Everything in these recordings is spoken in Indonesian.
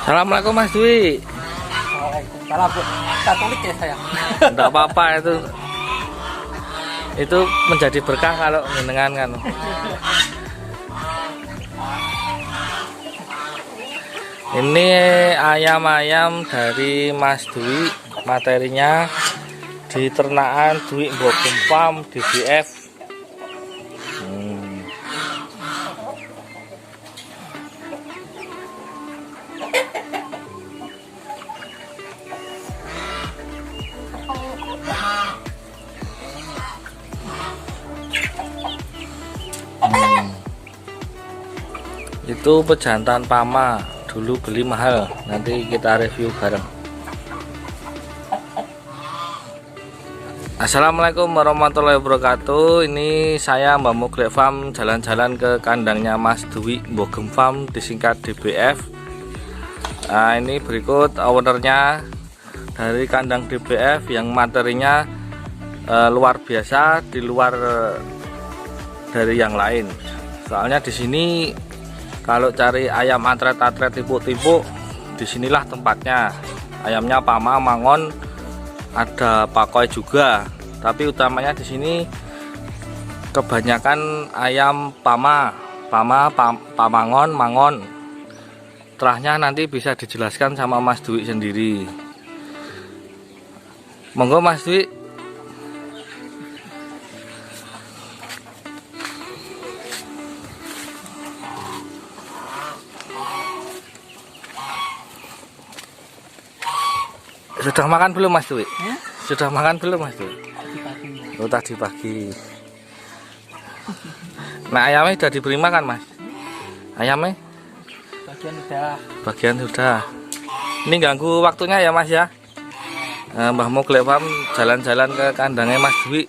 Assalamualaikum Mas Dwi. Waalaikumsalam Bu. Katolik ya saya. Enggak apa-apa itu. Itu menjadi berkah kalau jenengan kan. Ini ayam-ayam dari Mas Dwi, materinya di ternakan Dwi Mbogem Farm DBF. Itu pejantan Pama, dulu beli mahal, nanti kita review bareng. Assalamualaikum warahmatullahi wabarakatuh. Ini saya Mbak Muglek Farm jalan-jalan ke kandangnya Mas Dwi Mbogem Farm, disingkat DBF. Nah, ini berikut ownernya dari kandang DBF yang materinya luar biasa, di luar dari yang lain. Soalnya di sini kalau cari ayam atret-atret tipu-tipu, disinilah tempatnya. Ayamnya Pama, Mangon, ada Pakoi juga. Tapi utamanya di sini kebanyakan ayam Pama, Pamangon, Mangon. Terahnya nanti bisa dijelaskan sama Mas Dwi sendiri. Monggo Mas Dwi. Sudah makan belum Mas Dwi? Sudah makan belum Mas Dwi? Pagi-pagi. Oh, tadi pagi. Nah, ayamnya sudah diberi makan Mas? Ayamnya? Bagian sudah. Ini ganggu waktunya ya Mas ya? Mbah Muglek Farm jalan-jalan ke kandangnya Mas Dwi.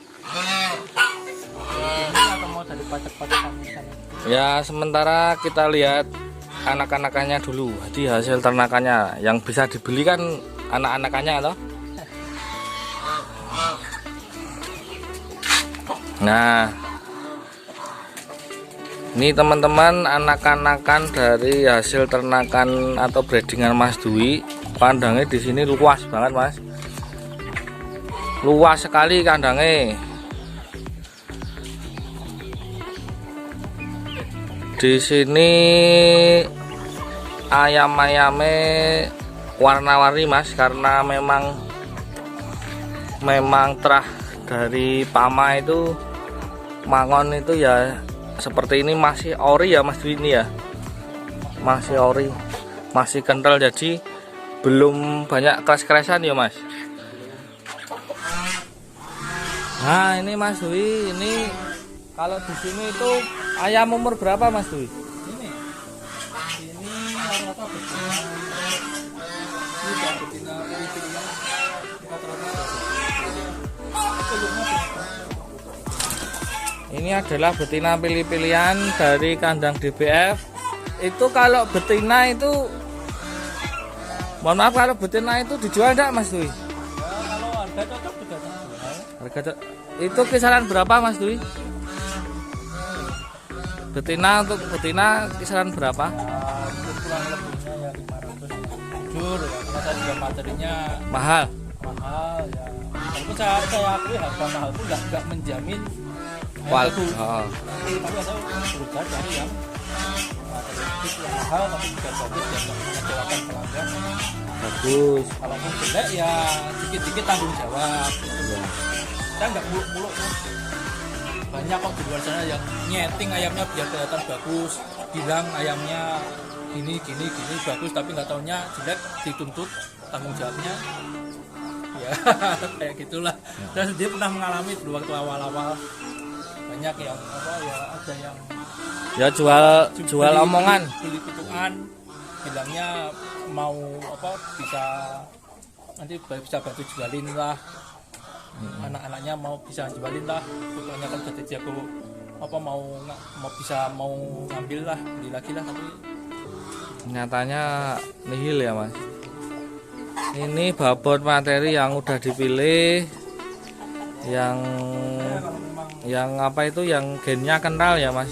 Ya, sementara kita lihat anak-anakannya dulu. Jadi hasil ternakannya yang bisa dibeli kan anak-anakannya loh. Nah, ini teman-teman anak-anakan dari hasil ternakan atau breedingan Mas Dwi. Kandangnya di sini luas banget Mas, luas sekali kandangnya. Di sini ayam-ayamnya warna-warni Mas, karena memang terah dari Pama itu, Mangon itu ya seperti ini, masih ori ya Mas Dwi ini ya, masih ori, masih kental, jadi belum banyak keras-kerasan ya Mas. Nah, ini Mas Dwi, ini kalau di sini itu ayam umur berapa Mas Dwi? Ini rata-rata betina Ini adalah betina pilih-pilihan dari kandang DBF. Itu kalau betina itu, mohon maaf, kalau betina itu dijual enggak Mas Dwi? Ya, kalau harga cocok juga jual. Harga itu kisaran berapa Mas Dwi? Betina, untuk betina kisaran berapa? Untuk kurang lebihnya ya 500. Jujur ya, karena saya juga materinya Mahal. mahal ya. Walaupun saya akui harga mahal pun nggak menjamin Bagus. tapi saya berusaha cari yang materi yang mahal tapi juga bagus dan nggak mengecewakan pelanggan. Bagus. Kalaupun jelek ya dikit-dikit tanggung jawab. Ya. Saya nggak muluk-muluk. Banyak kok di luar sana yang nyeting ayamnya biar kelihatan bagus, bilang ayamnya gini bagus, tapi nggak taunya jelek, dituntut tanggung jawabnya ya kayak gitulah. Saya sendiri pernah mengalami dulu waktu awal-awal, banyak yang ada yang Ya jual omongan. beli kutukan, bilangnya mau bisa nanti bisa bantu jualin lah. Anak-anaknya mau bisa jualin lah, pokoknya kan jadi jago mau ngambil lah, beli lagi lah, tapi Nyatanya nihil ya Mas. Ini babon materi yang udah dipilih, yang apa itu, yang gennya kental ya Mas.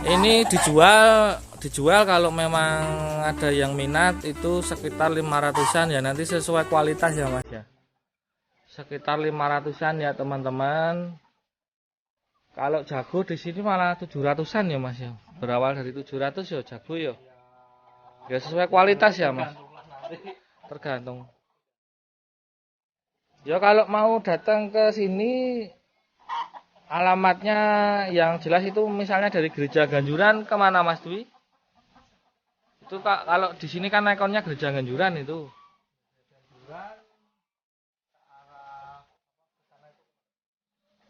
Ini dijual dijual kalau memang ada yang minat itu sekitar 500-an ya, nanti sesuai kualitas ya Mas ya. Sekitar 500-an ya teman-teman. Kalau jago di sini malah 700-an ya Mas ya. Berawal dari 700 ya jago ya. Ya sesuai kualitas ya Mas. Tergantung. Ya kalau mau datang ke sini alamatnya yang jelas itu misalnya dari Gereja Ganjuran kemana Mas Dwi? Itu kalau di sini kan ikonnya Gereja Ganjuran itu.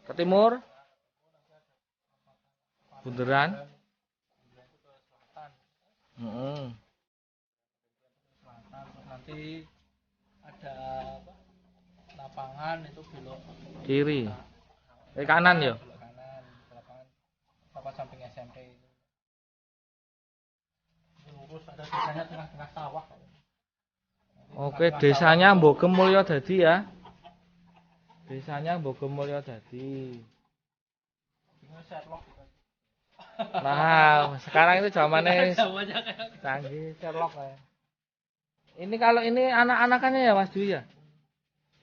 Ke timur, bundaran. Nanti ada lapangan itu belok Kiri. Kanan ya. belok kanan lapangan apa samping SMP itu. Lurus ada desanya tengah-tengah sawah. Oke, desanya Mbogem Mulyo Dadi ya. Desanya Mbogem Mulyo Dadi. Nah, sekarang itu zamannya canggih Sherlock ya. Ini kalau ini anak-anakannya ya Mas Dwi ya?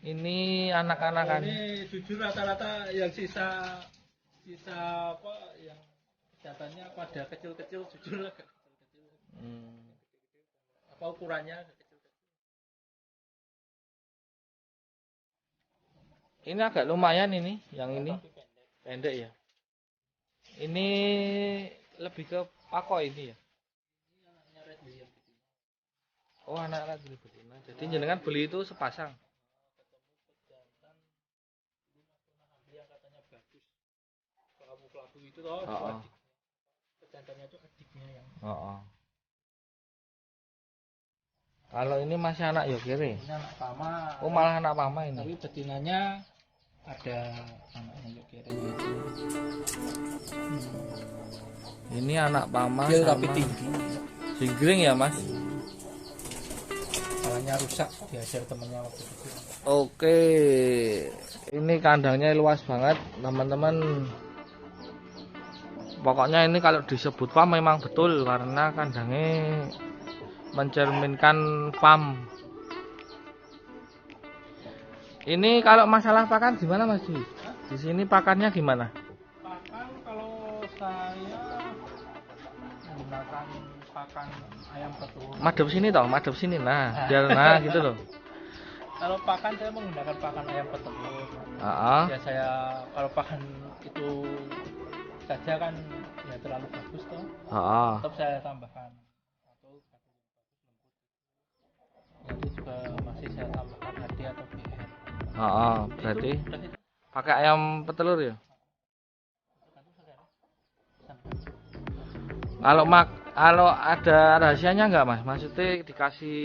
Ini anak-anakan. Ini jujur rata-rata yang sisa apa yang kelihatannya pada kecil-kecil jujur agak kecil-kecil. Apa ukurannya agak kecil-kecil. Ini agak lumayan ini, yang ini pendek ya. Ini lebih ke pako ini ya. Ini anaknya Red William. Oh, anak Red William. Jadi jenengan beli itu sepasang. Yang katanya bagus. Pelaku itu toh. Pejantannya itu adiknya yang. Kalau ini masih anak Yogiri. Ini anak pama. Oh, malah anak pama ini. Tapi betinanya ada anaknya Yogiri itu. Ini anak pama Kecil sama tapi tinggi. Singgring ya Mas. Kepalanya rusak dihajar temennya waktu kecil. Oke, ini kandangnya luas banget teman-teman. Pokoknya ini kalau disebut farm memang betul karena kandangnya mencerminkan farm. Ini kalau masalah pakan gimana Mas Dwi? Di sini pakannya gimana? Pakan kalau saya menggunakan pakan ayam petelur. Madep sini toh, madep sini. Nah, biar gitu loh. Kalau pakan saya menggunakan pakan ayam petelur. Ya saya kalau pakan itu saja kan ya terlalu bagus toh. Tetap saya tambahkan atau nanti juga masih saya tambahkan HD atau BR. Berarti pakai ayam petelur ya. Kalau ada rahasianya nggak Mas? Maksudnya dikasih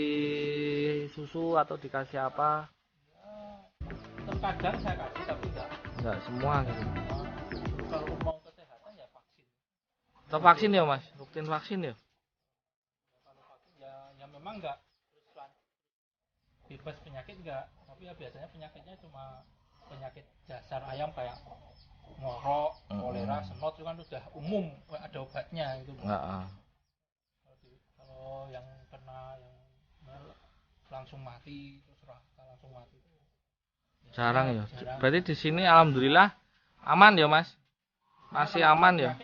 susu atau dikasih apa? Terkadang saya kasih tapi Nggak semua gitu. Kalau mau kesehatan ya vaksin. Atau vaksin ya Mas? Rutin vaksin ya? Kalau vaksin ya memang nggak bebas penyakit nggak, tapi ya biasanya penyakitnya cuma penyakit dasar ayam kayak ngorok, kolera, senot itu kan udah umum ada obatnya gitu. Kalau yang kena yang langsung mati terus langsung mati itu jarang ya. Berarti di sini alhamdulillah aman ya Mas. Masih aman ya.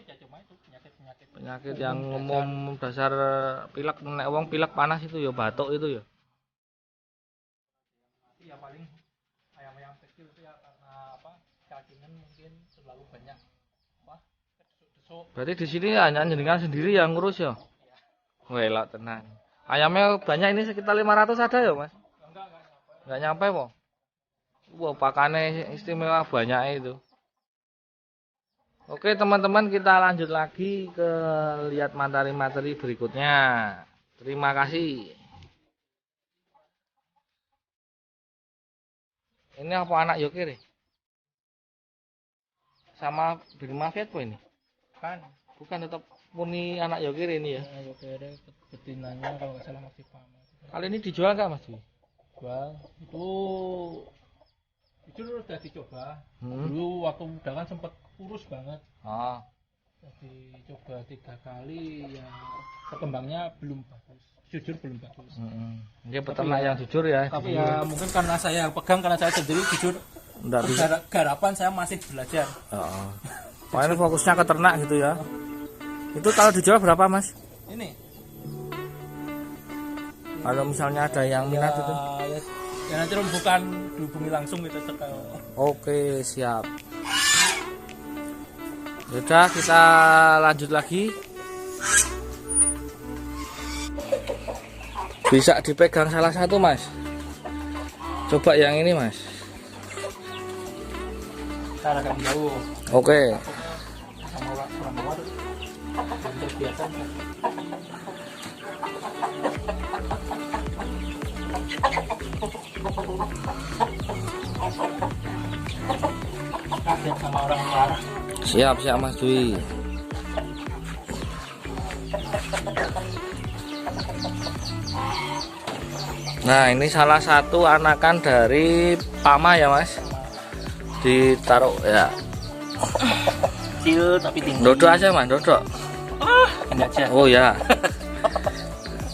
Penyakit yang umum dasar pilek, nek wong pilek panas itu ya batuk itu ya. Ya paling ayam-ayam kecil itu ya karena apa? Cacingan mungkin terlalu banyak apa? Desuk-desuk. Berarti di sini hanya jenengan sendiri yang ngurus ya. Welak tenang. Ayamnya banyak ini sekitar 500 ada ya Mas? Enggak nyampe kok. Wah, pakannya istimewa banyak itu. Oke teman-teman, kita lanjut lagi ke lihat materi-materi berikutnya. Terima kasih. Ini apa anak Yogiri? Sama Birma Fiat po ini? Bukan tetap murni anak Yogiri ini ya? Yogiri betinanya kalau nggak salah masih pama. Kali ini dijual nggak Mas? Jual itu jujur udah dicoba. Dulu waktu muda kan sempet kurus banget. Jadi coba 3 kali ya, perkembangnya belum bagus, jujur belum bagus. Dia peternak yang jujur ya. Tapi ya mungkin karena saya pegang, karena saya sendiri jujur Nggak bisa. garapan saya masih belajar. Ini fokusnya ke ternak gitu ya. Itu kalau dijual berapa mas? Ini Kalau misalnya ada yang minat itu? Ya nanti bukan dihubungi langsung gitu. Oke siap. Sudah kita lanjut lagi. Bisa dipegang salah satu mas. Coba yang ini mas. Cara agak jauh. Oke. Sama orang terbiasa. Kaget sama orang marah. Siap Mas Dwi. Nah ini salah satu anakan dari Pama ya mas. Ditaruh ya. Kecil tapi tinggi. Dodok aja mas, dodok. Ini aja. Oh ya.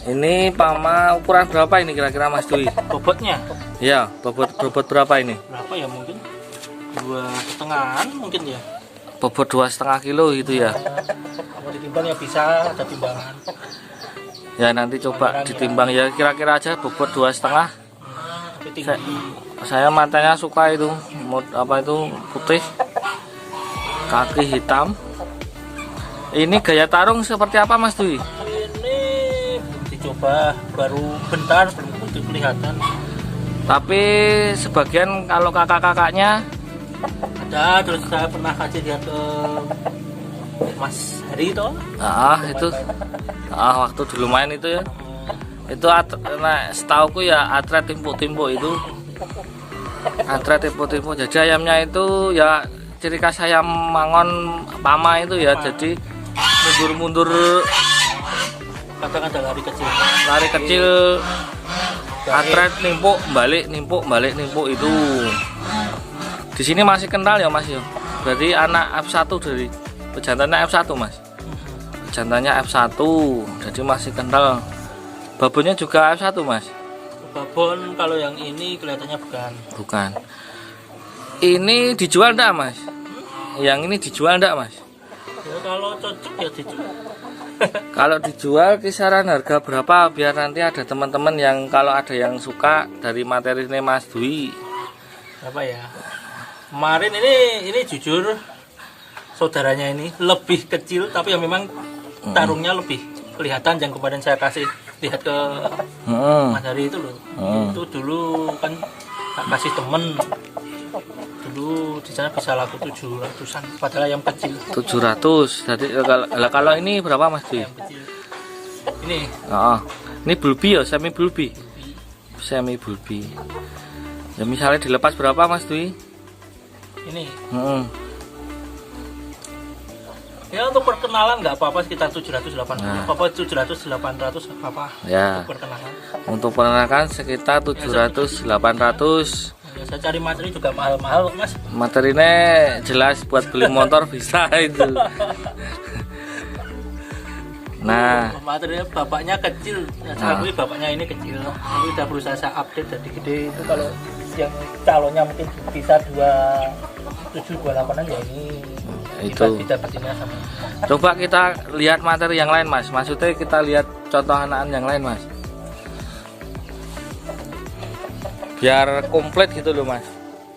Ini Pama ukuran berapa ini kira-kira mas Dwi? Bobotnya Ya, bobot berapa ini? berapa ya, mungkin 2,5-an mungkin ya. Bobot 2,5 kilo gitu ya. Kalau ditimbang ya bisa ada timbangan. Ya nanti coba ditimbang ya, kira-kira aja bobot 2,5. Tapi tinggi. Saya matanya suka itu, apa itu putih, kaki hitam. Ini gaya tarung seperti apa mas Dwi? Ini belum dicoba, baru bentar, belum kelihatan. Tapi sebagian kalau kakak-kakaknya Ada, terus saya pernah kasih dia ke Mas Hari itu. itu waktu dulu main itu ya. Itu nah, setauku ya atlet timpuk-timpuk itu. Atlet timpuk-timpuk. Jadi ayamnya itu ya ciri khas ayam mangon Pama itu ya. Jadi mundur-mundur, Kadang ada lari kecil. lari kecil, atlet nimpuk balik nimpuk itu. Di sini masih kental ya mas ya. Berarti anak F1 dari pejantannya F1 mas. Pejantannya F1, jadi masih kental. Babonnya juga F1 mas. Babon kalau yang ini kelihatannya Bukan. Ini dijual enggak mas? Yang ini dijual enggak mas? ya, kalau cocok ya dijual. Kalau dijual kisaran harga berapa biar nanti ada teman-teman yang kalau ada yang suka dari materi ini mas Dwi. Apa ya, kemarin ini jujur saudaranya ini lebih kecil, tapi yang memang tarungnya lebih kelihatan. Yang kemarin saya kasih lihat ke Mas Hari itu loh. Itu dulu kan tak kasih temen, dulu di sana bisa laku 700-an, padahal ayam kecil. 700. Jadi kalau ini berapa mas Dwi? Ayam kecil ini Ini bulbi ya, semi bulbi. Semi bulbi. Ya misalnya dilepas berapa mas Dwi? ini ya untuk perkenalan nggak apa-apa, sekitar 780, apa 700-800 apa Ya. untuk perkenalan. Untuk penampakan sekitar 700-800. Ya, saya cari materi juga mahal-mahal mas. Materinya jelas buat beli motor bisa itu. Nah, Materinya bapaknya kecil, saya beli bapaknya ini kecil, tapi udah berusaha saya update jadi gede. Itu kalau yang calonnya mungkin bisa 27-28an ya ini itu. kita dapetinnya sama. Coba kita lihat materi yang lain mas. Maksudnya kita lihat contoh anakan yang lain mas. Biar komplit gitu loh mas.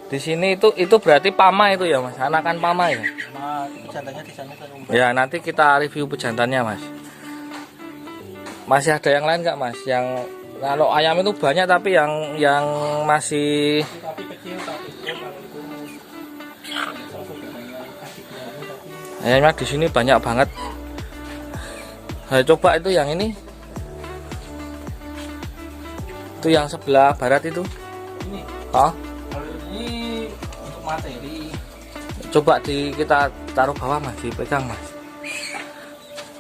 Di sini itu berarti Pama itu ya mas. Anakan Pama ya. Sama pejantannya di sana kan. Ya nanti kita review pejantannya mas. Masih ada yang lain nggak mas? Yang kalau ayam itu banyak tapi yang masih Tapi kecil, tapi kalau itu ayamnya di sini banyak banget. Nah, coba itu yang ini. Itu yang sebelah barat itu. ini. Oh, Kalau ini untuk materi. coba kita taruh bawah mas, dipegang mas.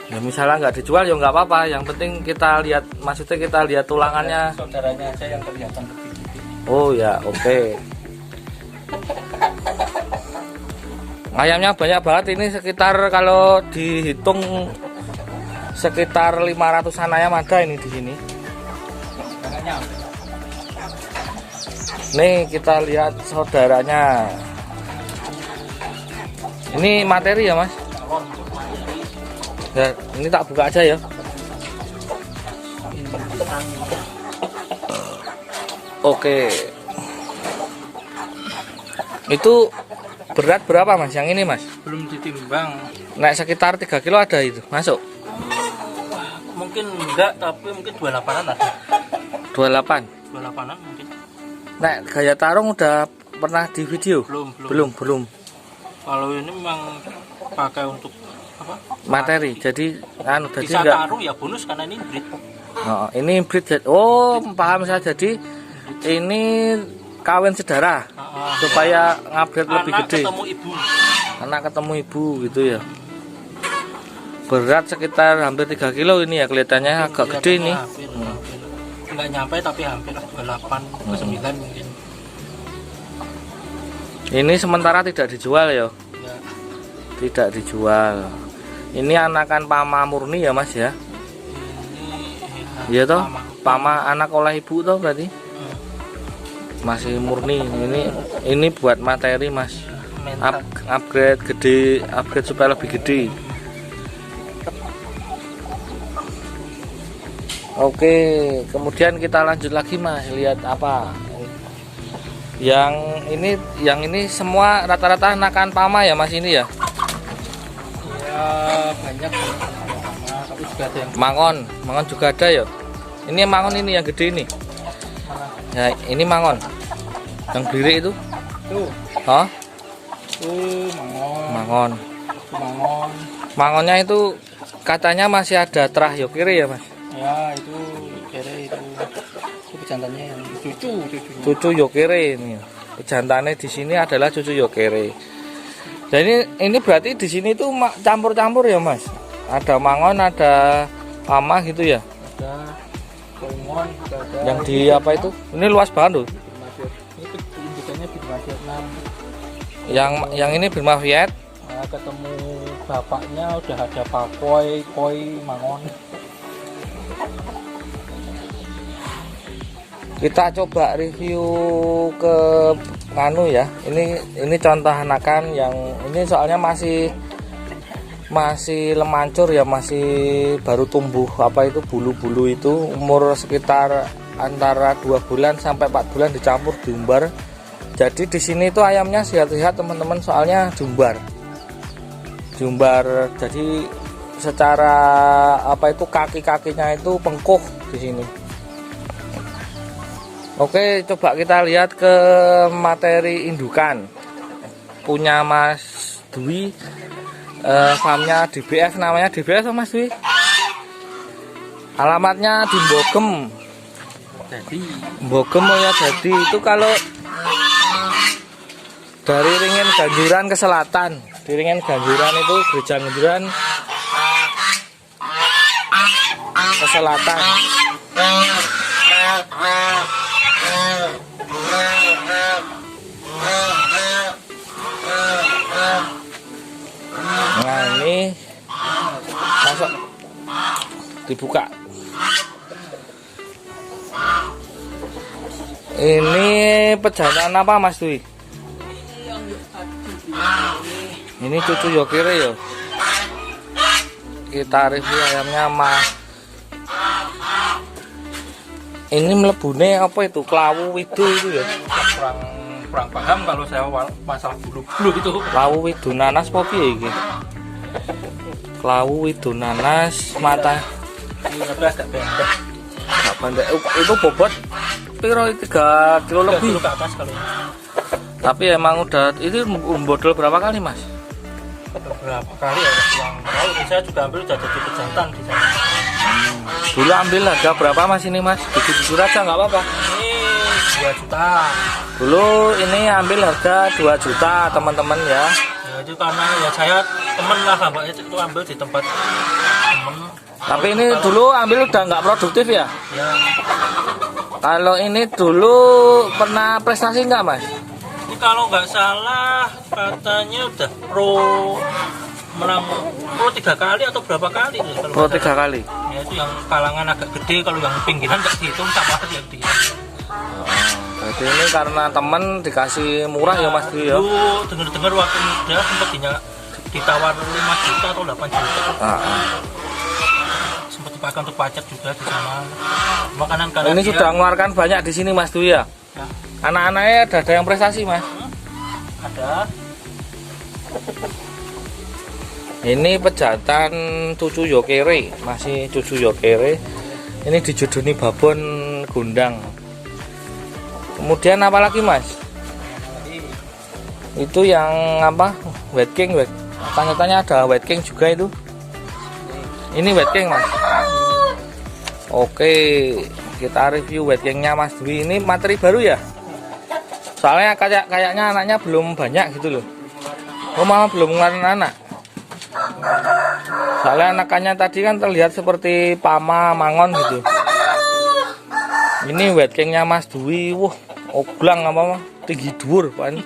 Ya misalnya nggak dijual ya nggak apa-apa. Yang penting kita lihat, maksudnya kita lihat tulangannya. Saudaranya aja yang kelihatan lebih gede. Oh ya, oke. Ayamnya banyak banget ini, sekitar kalau dihitung sekitar 500-an ayam ada ini di sini. Nih kita lihat saudaranya. Ini materi ya Mas? Ya, ini tak buka aja ya. Oke. Itu berat berapa Mas yang ini Mas? Belum ditimbang. Naik sekitar 3 kilo ada itu, masuk? Mungkin enggak, tapi mungkin 28-an ada. 28? 28-an mungkin. Nah, gaya tarung udah pernah di video? Belum. Kalau ini memang pakai untuk apa? Materi. Jadi jadi bisa enggak taruh ya bonus karena ini breed. Oh, ini breed. Oh, paham saya. Jadi ini kawin sedara supaya ngupgrade lebih gede. Ketemu ibu. Anak ketemu ibu gitu ya. Berat sekitar hampir 3 kilo ini ya, kelihatannya agak gede nih. Hampir. Enggak nyampe tapi hampir 28 ke 9 mungkin. Ini sementara tidak dijual ya. Ya. Tidak dijual. Ini anakan Pama murni ya Mas ya. Iya toh? Pama anak oleh ibu toh berarti. Masih murni. Ini buat materi Mas. Upgrade gede, upgrade supaya lebih gede. Oke, kemudian kita lanjut lagi Mas, lihat apa? Yang ini semua rata-rata anakan Pama ya Mas ini ya? Ya banyak Pama, tapi juga ada yang Mangon juga ada ya? Ini mangon ini yang gede ini. Ya, ini mangon. Yang biru itu? tuh. Hah? Mangon. Mangonnya itu katanya masih ada terah yo kiri ya Mas? Ya itu kere itu pejantannya yang cucu yokere ini. Pejantannya di sini adalah cucu yokere. Dan ini berarti di sini tuh campur-campur ya Mas? Ada mangon, ada Pama gitu ya? Ada Koimon, ada yang di apa itu? Ini luas banget loh. Ini induknya Birma Vietnam. Yang ini Birma Viet. Nah, ketemu bapaknya udah ada pakoi, koi, mangon. Kita coba review ke anu ya. Ini contoh anakan yang ini soalnya masih lemancur ya, masih baru tumbuh apa itu bulu-bulu itu, umur sekitar antara 2 bulan sampai 4 bulan dicampur diumbar. Jadi di sini tuh ayamnya sehat-sehat teman-teman, soalnya diumbar. Jadi secara apa itu kaki-kakinya itu pengkuh di sini. Oke, coba kita lihat ke materi indukan punya Mas Dwi. Farmnya DBF, namanya DBF Mas Dwi. Alamatnya di Bogem ya. Jadi itu kalau dari Ringin Ganjuran ke selatan, di Ringin Ganjuran itu Gereja Ganjuran ke selatan. Nah ini masuk, dibuka. Ini pejantan apa Mas Dwi? Ini cucu yokire ya. Kita review ayamnya Mas. Ini melebune apa itu? Klawu widu itu ya? Kurang paham kalau saya masalah bulu-bulu itu. Klawu widu nanas apa piye iki? Klawu widu nanas mata. Ini agak pendek. Enggak pendek. Itu bobot piro 3 kilo lebih. 3 kilo ke atas kalau ini. Tapi emang udah itu bodol berapa kali Mas? Beberapa kali ya pulang. Kalau saya juga ambil udah jadi pejantan di sana. Dulu ambil harga berapa Mas ini Mas? Jujur aja nggak apa-apa. Ini 2 juta. Dulu ini ambil harga 2 juta teman-teman ya. Ya itu karena ya saya temen lah mbak itu ambil di tempat temen. Tapi ini dulu ambil udah nggak produktif ya? Ya. Kalau ini dulu pernah prestasi nggak Mas? Ini kalau nggak salah katanya udah menang pro 3 kali atau berapa kali tuh kalau Pro 3 kali. ya itu yang kalangan agak gede, kalau yang pinggiran nggak dihitung sama aja yang dihitung. Jadi ini karena temen dikasih murah ya Mas Dwi ya. Dulu dengar-dengar waktu muda sempat ditawar 5 juta atau 8 juta. Sempat dipakai untuk pajak juga di sana. Makanan karena Ini sudah mengeluarkan banyak di sini Mas Dwi ya. Ya, Anak-anaknya ada yang prestasi Mas. ada. Ini pejantan cucu Yokere, masih cucu Yokere. Ini dijuduni babon gundang. Kemudian apa lagi Mas? Itu yang apa? White King, tanya-tanya ada White King juga itu. Ini White King Mas. Oke, kita review White Kingnya Mas Dwi. Ini materi baru ya? Soalnya kayaknya anaknya belum banyak gitu loh. Oh malah belum ngeluarin anak. Soalnya anakannya tadi kan terlihat seperti Pama Mangon gitu. Ini White Kingnya Mas Dwi. Wah, oglang apa tinggi dhuwur Pak.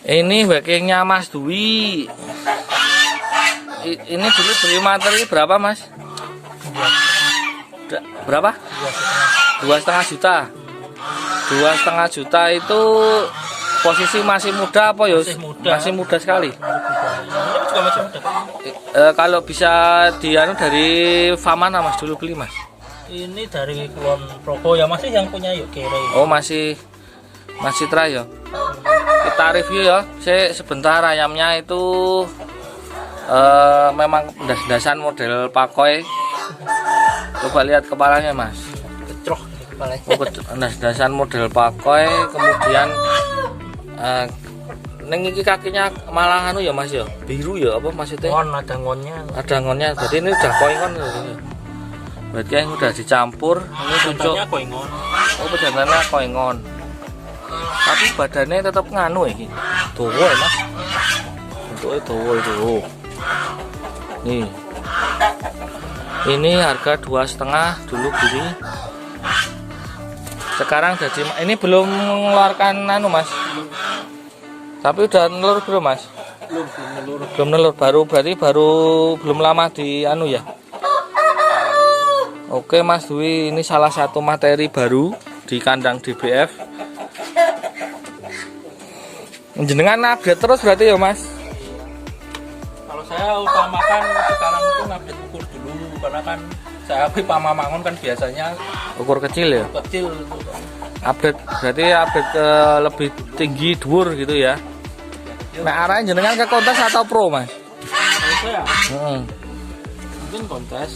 Ini White Kingnya Mas Dwi. Ini dulu beli materi berapa Mas? Berapa? 2,5 juta. 2,5 juta itu posisi masih muda apa ya? Masih muda sekali. Ini juga masih muda. Kalau bisa dari farm mana Mas dulu beli Mas? Ini dari Kulon Progo ya, masih yang punya Yokere. Oh masih try ya. Kita review ya. Sebentar, ayamnya itu memang das-dasan model pakoi. Coba lihat kepalanya Mas. Kecroh kepalanya. Oh, das-dasan model pakoi, kemudian neng iki kakinya malah anu ya Mas ya, biru ya apa maksudnya? Ada ngonnya. Ada ngonnya. Berarti ini udah koingon ya. Berarti yang udah dicampur. Ini cucuk. Oh, pejantannya koingon. Tapi badannya tetap nganu iki. Dawa ya Mas. Bentuknya dawa itu. Nih. Ini harga 2,5 dulu beli. Sekarang jadi ini belum mengeluarkan anu Mas. Tapi udah nelur belum Mas? Belum nelur. Berarti baru belum lama di anu ya. Oke Mas Dwi, ini salah satu materi baru di kandang DBF. Jenengan update terus berarti ya Mas? Kalau saya utamakan sekarang itu update ukur dulu, karena kan saya Pama Mangon kan biasanya Ukur kecil ya? kecil. Berarti update ke lebih tinggi dhuwur gitu ya. Nah arahnya jenengan ke kontes atau pro Mas? Kalau saya mungkin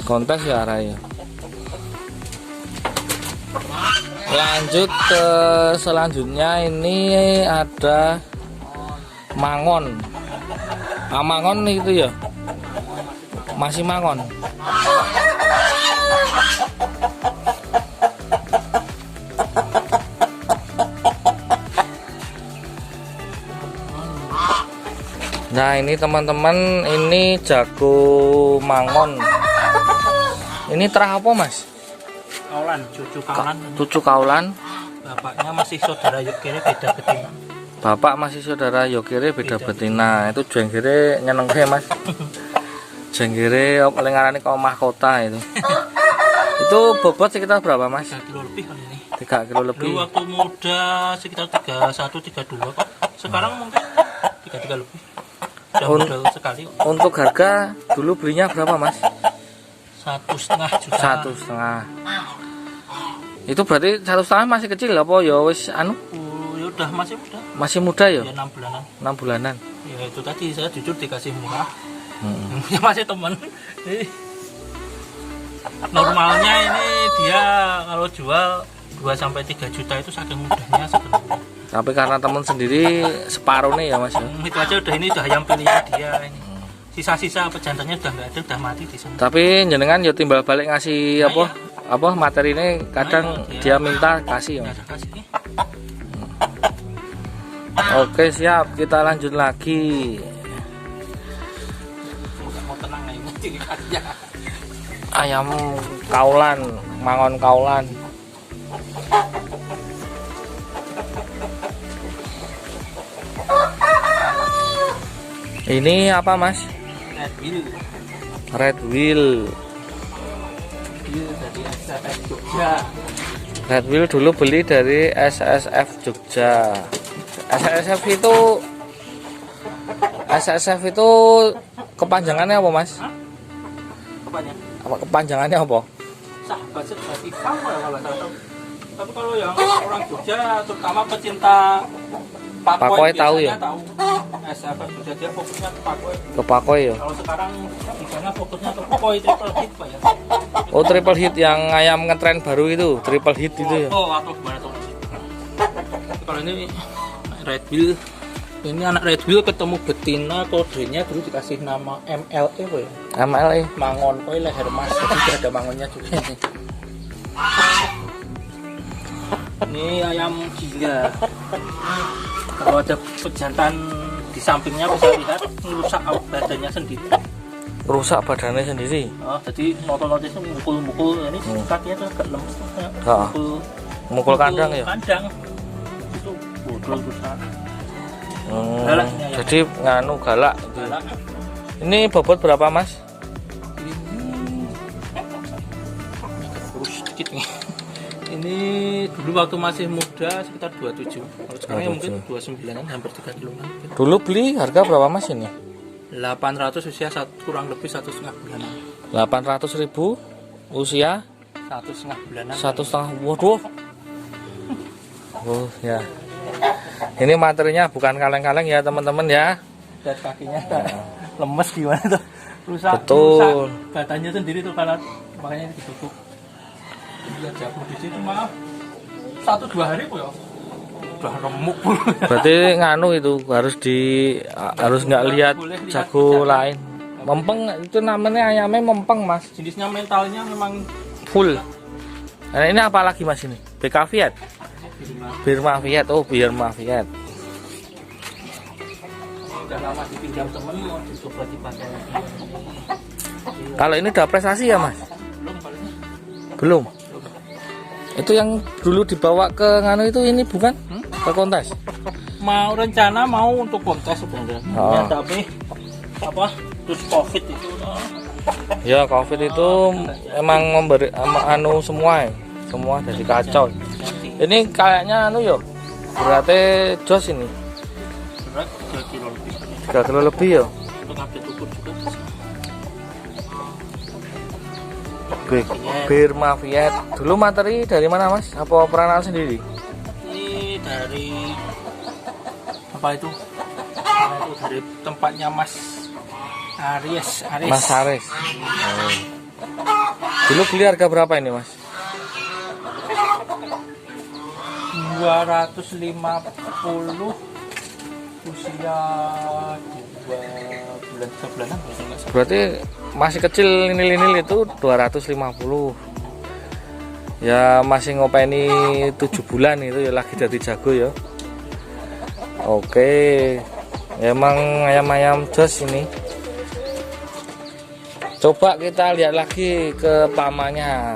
Kontes ya arahnya. Lanjut ke selanjutnya, ini ada mangon. Mangon itu ya, masih mangon. Nah ini teman-teman, ini jago mangon. Ini terah apa Mas? Kaulan, cucu kaulan. Bapaknya masih saudara Yokere, beda betina. Bapak masih saudara Yokere, beda betina. Itu jenggere nyenengke Mas. Jenggere paling ngarani kau mahkota itu. Itu bobot sekitar berapa Mas? 3 kilo lebih kali ini. 3 kilo lebih. Dulu waktu muda sekitar 31-32 kok. Sekarang mungkin 33 lebih. Udah modal sekali. Untuk harga dulu belinya berapa Mas? 1,5 juta. 1,5. Itu berarti 1,5 masih kecil apa ya wis anu? Ya udah masih muda. Masih muda ya? Ya 6 bulanan. 6 bulanan. Ya itu tadi saya jujur dikasih murah. Ya masih temen. Normalnya ini dia kalau jual 2-3 juta itu saking mudahnya sebenarnya. Tapi karena teman sendiri separuh nih ya Mas ya. Itu aja udah, ini udah ayam pilihan dia ini. Sisa-sisa pejantannya udah nggak ada, udah mati di sana. Tapi jenengan ya timbal balik ngasih apa materi ini kadang dia minta kasih ya Mas. Oke siap, kita lanjut lagi. ayam kaulan, mangon kaulan. Ini apa mas? Red Wheel. Red Wheel. Dari SSF Jogja. Red Wheel dulu beli dari SSF Jogja. SSF itu kepanjangannya apa mas? Apanya? Apa kepanjangannya apa? Sahabat sejati kamu ya kalau salah. Tapi kalau yang orang Jogja terutama pecinta Pakoi tahu ya? Tahu. SSF Jogja dia fokusnya ke Pakoi. Ke Pakoi ya? Kalau sekarang di sana fokusnya ke Pakoi triple hit Pak ya. Oh triple hit yang ayam ngetren baru itu, triple hit itu ya? Oh atau gimana tuh? Kalau ini Red Wheel, ini anak Red Wheel ketemu betina, kodenya dulu dikasih nama MLE Pak ya? MLE? Mangon koi leher mas, jadi ada mangonnya juga nih. Ini ayam gila. Kalau ada pejantan di sampingnya bisa lihat merusak badannya sendiri. Rusak badannya sendiri? Oh, jadi nonton-nontonnya mukul-mukul, ini kakinya tuh agak lemes tuh. Mukul kandang ya? Kandang. Itu bodol rusak. Galak, jadi nganu galak. Ini bobot berapa mas? Kurus sedikit nih. Ini dulu waktu masih muda sekitar 27. Kalau sekarang ya mungkin 29-an, hampir 3 kilo. Dulu beli harga berapa mas ini? 800 usia kurang lebih 1,5 bulanan. 800.000 usia 1,5 bulanan. 1,5. Waduh. Oh ya. Ini materinya bukan kaleng-kaleng ya teman-teman ya. Dan kakinya lemes gimana tuh? Rusak. Betul. Rusak badannya sendiri tuh karena makanya ini ditutup. Lihat jago di situ maaf. 1-2 hari kok ya. Udah remuk. Berarti nganu itu harus nggak lihat jago lain. Mempeng itu namanya ayamnya mempeng mas. Jenisnya mentalnya memang Full. Nah ini apa lagi mas ini? BK Fiat. Birma Fiat. Oh Birma Fiat. udah lama dipinjam temen mau dicoba dipakai. Kalau ini udah prestasi ya mas? Belum palingnya. Belum. Itu yang dulu dibawa ke nganu itu ini bukan? Ke kontes? Mau rencana mau untuk kontes sebenarnya. Oh. Ya, tapi apa? Terus Covid itu. Ya Covid itu emang memberi anu semua jadi kacau. Ini kayaknya anu yo. Berarti jos ini. Berat 3 kilo lebih. 3 kilo lebih ya. Untuk update ukur juga. Birma Fiat. Dulu materi dari mana mas? Apa peranal sendiri? Ini dari apa itu? Nah, itu dari tempatnya Mas Aries. Mas Aris. Oh. Dulu beli harga berapa ini mas? 250 usia 2 bulan 3 bulanan. Berarti masih kecil nil-nil itu 250. Ya masih ngopeni 7 bulan itu ya lagi jadi jago ya. Oke. Emang ayam-ayam jos ini. Coba kita lihat lagi ke pamannya.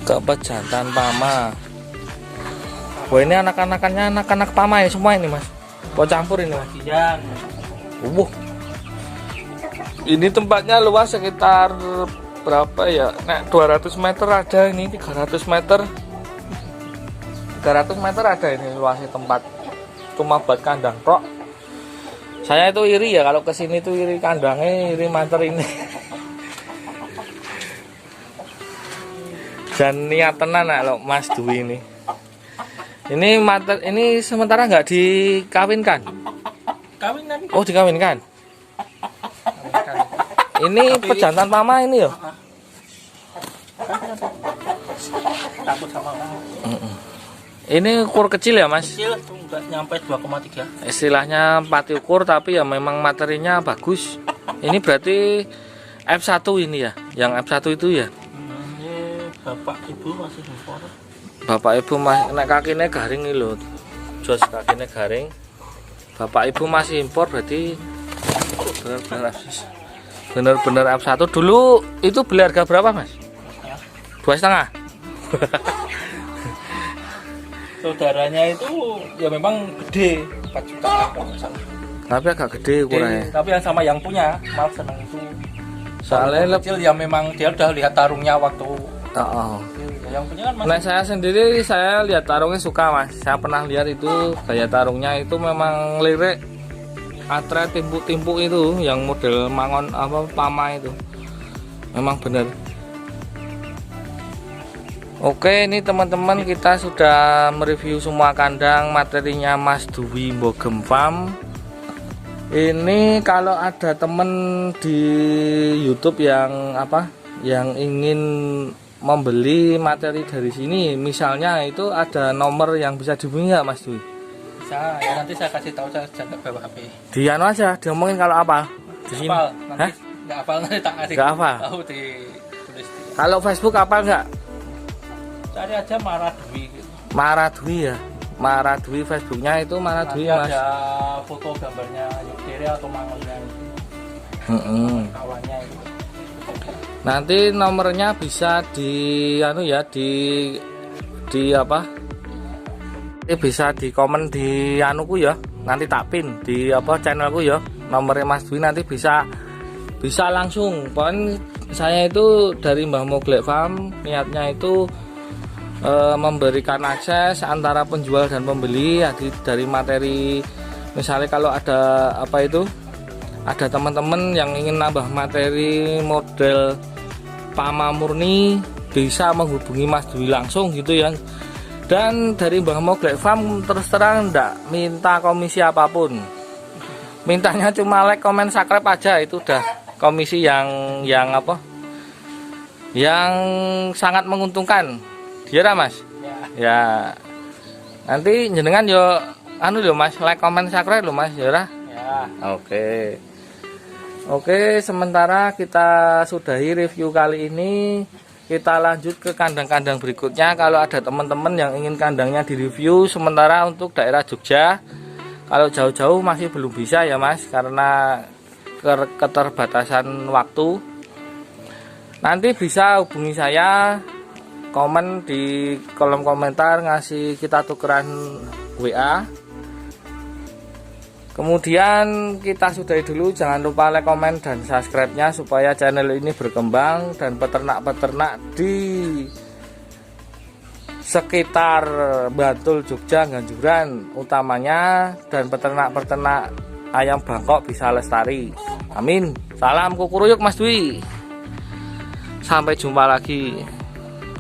Ke pejantan pama. Wah ini anak-anakannya anak-anak pama ya semua ini mas. Kok campur ini mas? Iya. Ini tempatnya luas sekitar berapa ya? Nek 200 meter ada ini, 300 meter. 300 meter ada ini luasnya tempat. Cuma buat kandang tok. Saya itu iri ya kalau kesini tuh iri kandangnya, iri mater ini. Dan niat tenan loh Mas Dwi ini. Ini mater ini sementara nggak dikawinkan. Kawinan. Oh dikawinkan. Ini pejantan mama ini ya. Takut sama orang. Ini ukur kecil ya mas. Kecil tuh nggak nyampe 2,3. Istilahnya pati ukur tapi ya memang materinya bagus. Ini berarti F1 ini ya. Yang F1 itu ya. Ini Bapak Ibu masih impor. Bapak Ibu nek kakine garing nih lho. Jos kakine garing. Bapak Ibu masih impor berarti bener-bener F1. Dulu itu beli harga berapa, Mas? 2,5. Saudaranya itu ya memang gede 4 juta kalau nggak salah. Tapi agak gede ukurannya. Tapi yang sama yang punya maaf senang itu. Soalnya kecil ya memang dia udah lihat tarungnya waktu. Oh. Yang punya kan masih. Nah, saya sendiri saya lihat tarungnya suka, Mas. Saya pernah lihat itu gaya tarungnya itu memang lirik. Atre timpuk-timpuk itu yang model mangon apa pama itu. Memang benar. Oke, ini teman-teman kita sudah mereview semua kandang materinya Mas Dwi Mbogem Farm. Ini kalau ada temen di YouTube yang yang ingin membeli materi dari sini, misalnya itu ada nomor yang bisa dihubungi nggak, Mas Dwi? Bisa, ya nanti saya kasih tahu, saya jaga bawa HP. Di anu aja, diomongin kalau apa? Di sini. Nanti nggak hafal nanti tak kasih. Nggak hafal. Tahu di tulis. Kalau Facebook apa nggak? Cari aja Maradwi. Maradwi ya. Maradwi Facebooknya itu Maradwi, Mas. Ada foto gambarnya Yukteria atau Mangonnya itu. Kawannya itu. Nanti nomornya bisa di anu ya di apa? Bisa di komen di anuku ya. Nanti tak pin di apa channelku ya. Nomornya Mas Dwi nanti bisa langsung. Pokoknya saya itu dari Mbah Moglek Farm niatnya itu memberikan akses antara penjual dan pembeli dari materi. Misalnya kalau ada apa itu, ada teman-teman yang ingin nambah materi model pama murni, bisa menghubungi Mas Dwi langsung gitu ya. Dan dari Mbah Moglek Farm terus terang enggak minta komisi apapun, mintanya cuma like, comment, subscribe aja. Itu udah komisi yang apa, yang sangat menguntungkan. Iya Mas? Ya. Nanti jenengan yo anu lho Mas, like, comment, subscribe lho Mas, ya. Ya. Oke, sementara kita sudahi review kali ini. Kita lanjut ke kandang-kandang berikutnya. Kalau ada teman-teman yang ingin kandangnya direview, sementara untuk daerah Jogja, kalau jauh-jauh masih belum bisa ya Mas, karena keterbatasan waktu. Nanti bisa hubungi saya, komen di kolom komentar, ngasih kita tukeran WA. Kemudian kita sudahi dulu, jangan lupa like, komen, dan subscribe-nya supaya channel ini berkembang dan peternak-peternak di sekitar Bantul, Jogja, Ganjuran utamanya, dan peternak-peternak ayam Bangkok bisa lestari. Amin. Salam kukuruyuk Mas Dwi. Sampai jumpa lagi.